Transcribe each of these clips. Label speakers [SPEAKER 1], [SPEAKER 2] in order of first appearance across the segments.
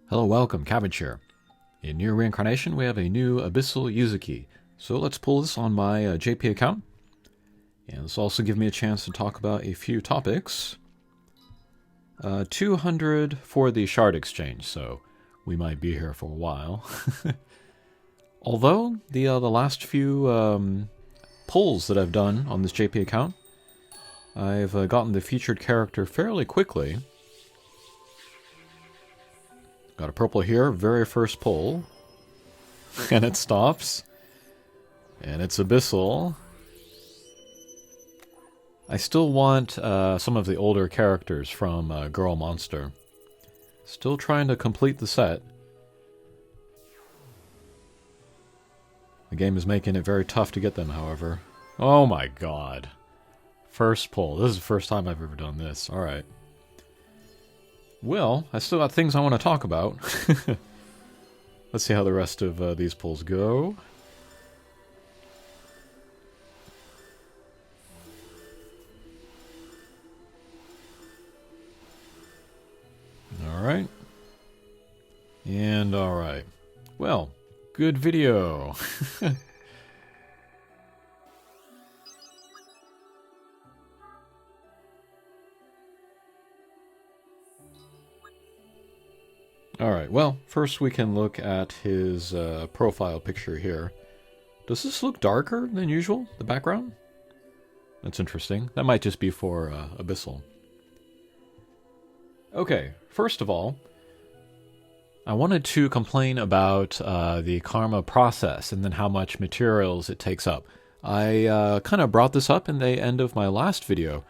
[SPEAKER 1] Hello, welcome, Cabbage here. In Nier Reincarnation, we have a new Abyssal Yuzuki. So let's pull this on my JP account. And this will also give me a chance to talk about a few topics. 200 for the shard exchange, so we might be here for a while. Although, the last few pulls that I've done on this JP account, I've gotten the featured character fairly quickly. Got a purple here, very first pull. And it stops. And it's Abyssal. I still want some of the older characters from Girl Monster. Still trying to complete the set. The game is making it very tough to get them, however. Oh my god. First pull. This is the first time I've ever done this. Alright. Well, I still got things I want to talk about. Let's see how the rest of these pulls go. Alright. And alright. Well, good video. Alright, well, first we can look at his profile picture here. Does this look darker than usual, the background? That's interesting. That might just be for Abyssal. Okay, first of all, I wanted to complain about the karma process and then how much materials it takes up. I kind of brought this up in the end of my last video.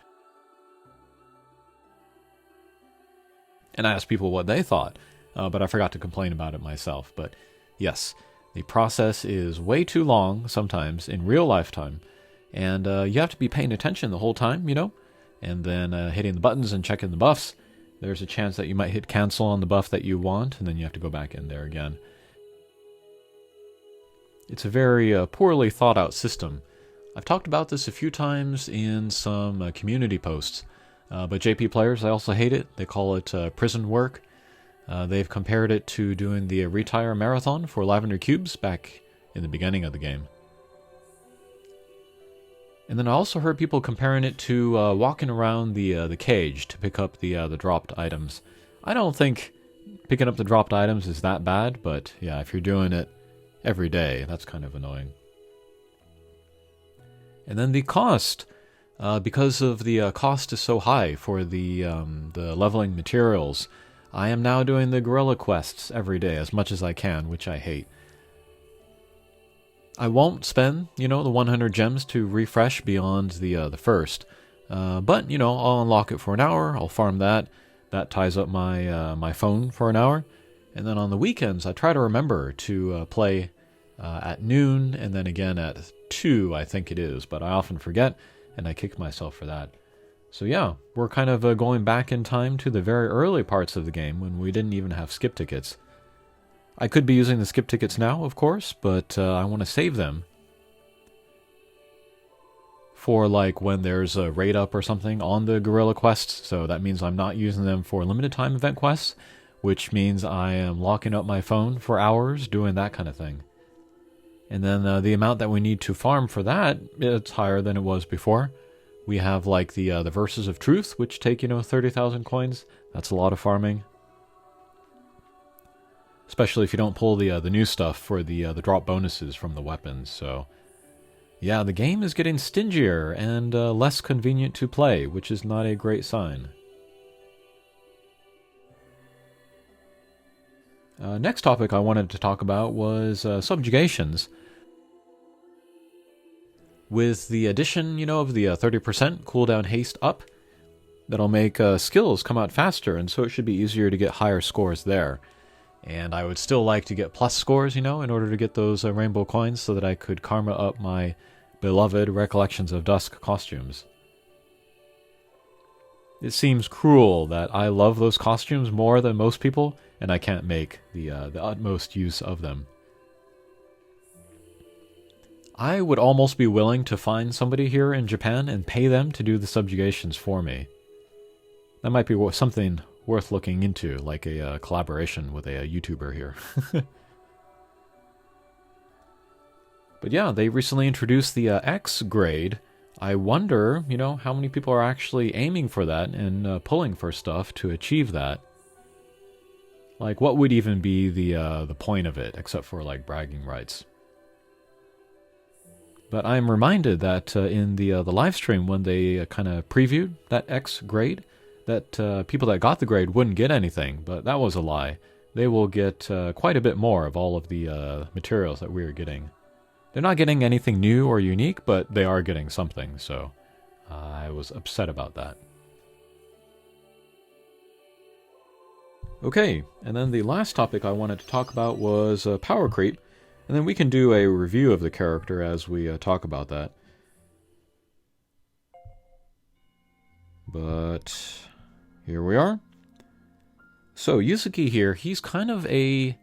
[SPEAKER 1] And I asked people what they thought. But I forgot to complain about it myself. But yes, the process is way too long sometimes in real lifetime. And you have to be paying attention the whole time, you know? And then hitting the buttons and checking the buffs. There's a chance that you might hit cancel on the buff that you want, and then you have to go back in there again. It's a very poorly thought out system. I've talked about this a few times in some community posts. But JP players, they also hate it. They call it prison work. They've compared it to doing the Retire Marathon for Lavender Cubes back in the beginning of the game. And then I also heard people comparing it to walking around the cage to pick up the dropped items. I don't think picking up the dropped items is that bad, but yeah, if you're doing it every day, that's kind of annoying. And then the cost, because of the cost is so high for the leveling materials, I am now doing the gorilla quests every day as much as I can, which I hate. I won't spend, the 100 gems to refresh beyond the first. But, I'll unlock it for an hour, I'll farm that. That ties up my phone for an hour. And then on the weekends, I try to remember to play at noon and then again at 2, I think it is. But I often forget, and I kick myself for that. So yeah, we're kind of going back in time to the very early parts of the game when we didn't even have skip tickets. I could be using the skip tickets now, of course, but I want to save them for like when there's a raid up or something on the gorilla quests. So that means I'm not using them for limited time event quests, which means I am locking up my phone for hours doing that kind of thing. And then the amount that we need to farm for that, it's higher than it was before. We have like the Verses of Truth, which take 30,000 coins. That's a lot of farming, especially if you don't pull the new stuff for the drop bonuses from the weapons. So yeah, the game is getting stingier and less convenient to play, which is not a great sign. Next topic I wanted to talk about was subjugations. With the addition, of the 30% cooldown haste up, that'll make skills come out faster, and so it should be easier to get higher scores there. And I would still like to get plus scores, in order to get those rainbow coins so that I could karma up my beloved Recollections of Dusk costumes. It seems cruel that I love those costumes more than most people, and I can't make the utmost use of them. I would almost be willing to find somebody here in Japan and pay them to do the subjugations for me. That might be something worth looking into, like a collaboration with a YouTuber here. But yeah, they recently introduced the X grade. I wonder, you know, how many people are actually aiming for that and pulling for stuff to achieve that. Like, what would even be the point of it, except for, like, bragging rights? But I'm reminded that in the live stream, when they kind of previewed that X grade, that people that got the grade wouldn't get anything, but that was a lie. They will get quite a bit more of all of the materials that we are getting. They're not getting anything new or unique, but they are getting something, so I was upset about that. Okay, and then the last topic I wanted to talk about was power creep, and then we can do a review of the character as we talk about that. But here we are. So Yuzuki here, he's kind of a...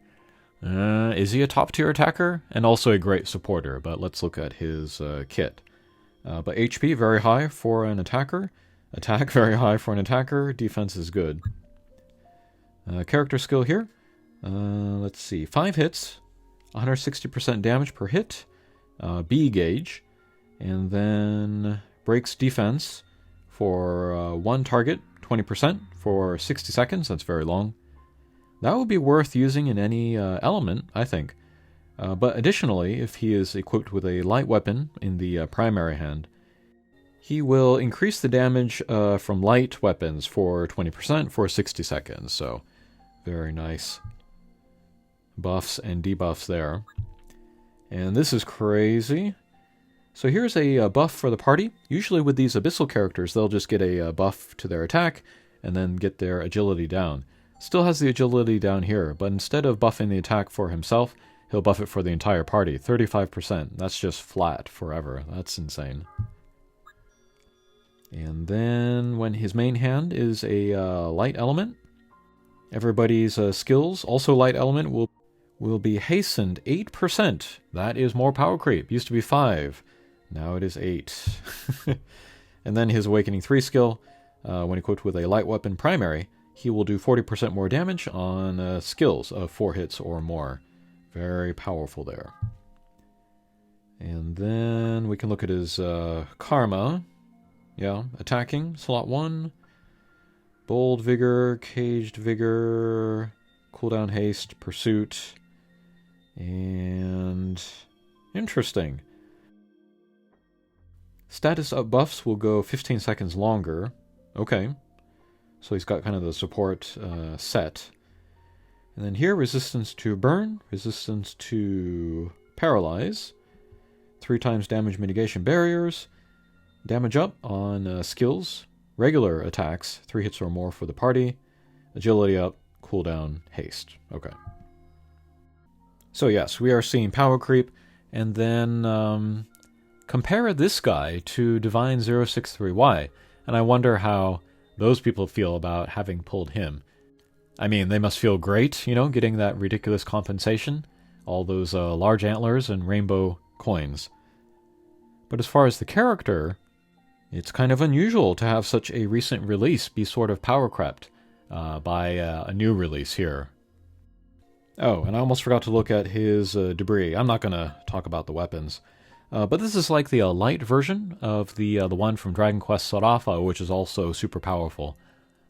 [SPEAKER 1] is he a top-tier attacker? And also a great supporter, but let's look at his kit. But HP, very high for an attacker. Attack, very high for an attacker. Defense is good. Character skill here. Let's see. 5 hits. 160% damage per hit. B gauge. And then breaks defense for 1 target. 20% for 60 seconds. That's very long. That would be worth using in any element, I think. But additionally, if he is equipped with a light weapon in the primary hand, he will increase the damage from light weapons for 20% for 60 seconds. So, very nice buffs and debuffs there. And this is crazy. So here's a buff for the party. Usually with these Abyssal characters, they'll just get a buff to their attack and then get their agility down. Still has the agility down here, but instead of buffing the attack for himself, he'll buff it for the entire party. 35%. That's just flat forever. That's insane. And then when his main hand is a light element, everybody's skills, also light element, will be hastened 8%. That is more power creep. Used to be 5. Now it is 8. And then his Awakening 3 skill, when equipped with a light weapon primary, he will do 40% more damage on skills of 4 hits or more. Very powerful there. And then we can look at his karma. Yeah, attacking, slot 1. Bold vigor, caged vigor, cooldown haste, pursuit. And interesting. Status up buffs will go 15 seconds longer. Okay. So he's got kind of the support set. And then here, resistance to burn, resistance to paralyze, 3 times damage mitigation barriers, damage up on skills, regular attacks, 3 hits or more for the party, agility up, cooldown, haste. Okay. So yes, we are seeing power creep, and then compare this guy to Divine 063Y, and I wonder how those people feel about having pulled him. I mean, they must feel great, you know, getting that ridiculous compensation, all those large antlers and rainbow coins. But as far as the character, it's kind of unusual to have such a recent release be sort of power crept by a new release here. Oh, and I almost forgot to look at his debris. I'm not going to talk about the weapons. But this is like the light version of the one from Dragon Quest Sarafa, which is also super powerful.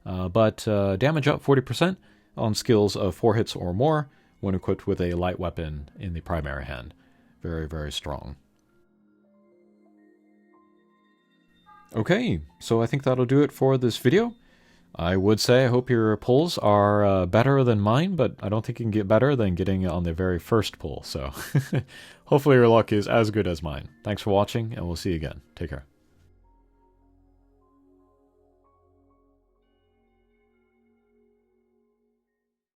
[SPEAKER 1] But damage up 40% on skills of 4 hits or more when equipped with a light weapon in the primary hand. Very, very strong. Okay, so I think that'll do it for this video. I would say I hope your pulls are better than mine, but I don't think you can get better than getting it on the very first pull, so hopefully your luck is as good as mine. Thanks for watching, and we'll see you again. Take care.